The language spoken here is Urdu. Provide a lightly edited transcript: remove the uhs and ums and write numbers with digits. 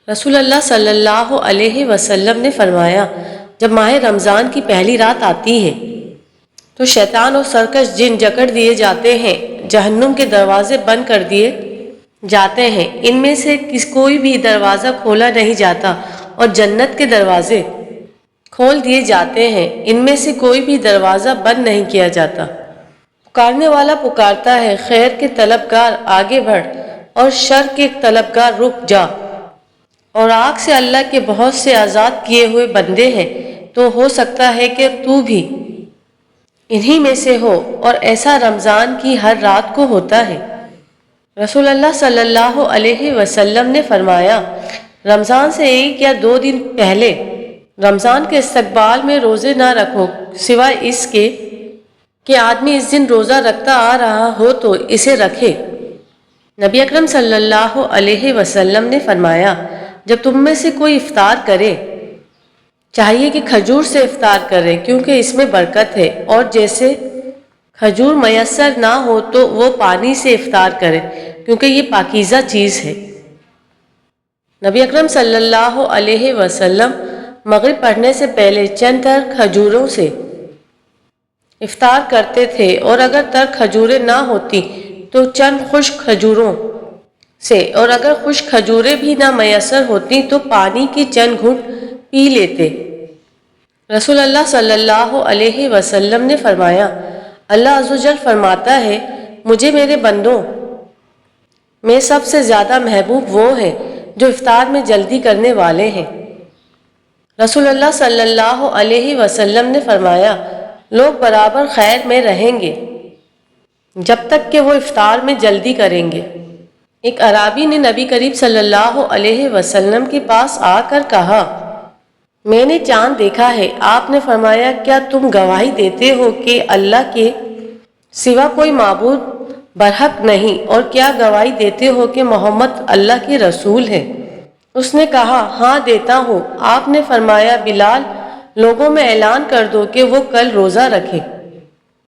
رسول اللہ صلی اللہ علیہ وسلم نے فرمایا، جب ماہ رمضان کی پہلی رات آتی ہے تو شیطان اور سرکش جن جکڑ دیے جاتے ہیں، جہنم کے دروازے بند کر دیے جاتے ہیں، ان میں سے کوئی بھی دروازہ کھولا نہیں جاتا، اور جنت کے دروازے کھول دیے جاتے ہیں، ان میں سے کوئی بھی دروازہ بند نہیں کیا جاتا۔ پکارنے والا پکارتا ہے، خیر کے طلبگار آگے بڑھ اور شر کے طلبگار رک جا۔ اور آگ سے اللہ کے بہت سے آزاد کیے ہوئے بندے ہیں، تو ہو سکتا ہے کہ تو بھی انہی میں سے ہو، اور ایسا رمضان کی ہر رات کو ہوتا ہے۔ رسول اللہ صلی اللہ علیہ وسلم نے فرمایا، رمضان سے 1 یا 2 دن پہلے رمضان کے استقبال میں روزے نہ رکھو، سوائے اس کے کہ آدمی اس دن روزہ رکھتا آ رہا ہو تو اسے رکھے۔ نبی اکرم صلی اللہ علیہ وسلم نے فرمایا، جب تم میں سے کوئی افطار کرے، چاہیے کہ کھجور سے افطار کرے، کیونکہ اس میں برکت ہے، اور جیسے کھجور میسر نہ ہو تو وہ پانی سے افطار کرے، کیونکہ یہ پاکیزہ چیز ہے۔ نبی اکرم صلی اللہ علیہ وسلم مغرب پڑھنے سے پہلے چند تر کھجوروں سے افطار کرتے تھے، اور اگر تر کھجوریں نہ ہوتی تو چند خشک کھجوروں سے، اور اگر خشک کھجوریں بھی نہ میسر ہوتی تو پانی کی چند گھونٹ پی لیتے۔ رسول اللہ صلی اللہ علیہ وسلم نے فرمایا، اللہ عز و جل فرماتا ہے، مجھے میرے بندوں میں سب سے زیادہ محبوب وہ ہیں جو افطار میں جلدی کرنے والے ہیں۔ رسول اللہ صلی اللہ علیہ وسلم نے فرمایا، لوگ برابر خیر میں رہیں گے جب تک کہ وہ افطار میں جلدی کریں گے۔ ایک اعرابی نے نبی کریم صلی اللہ علیہ وسلم کے پاس آ کر کہا، میں نے چاند دیکھا ہے۔ آپ نے فرمایا، کیا تم گواہی دیتے ہو کہ اللہ کے سوا کوئی معبود برحق نہیں، اور کیا گواہی دیتے ہو کہ محمد اللہ کے رسول ہے؟ اس نے کہا، ہاں دیتا ہوں۔ آپ نے فرمایا، بلال، لوگوں میں اعلان کر دو کہ وہ کل روزہ رکھے۔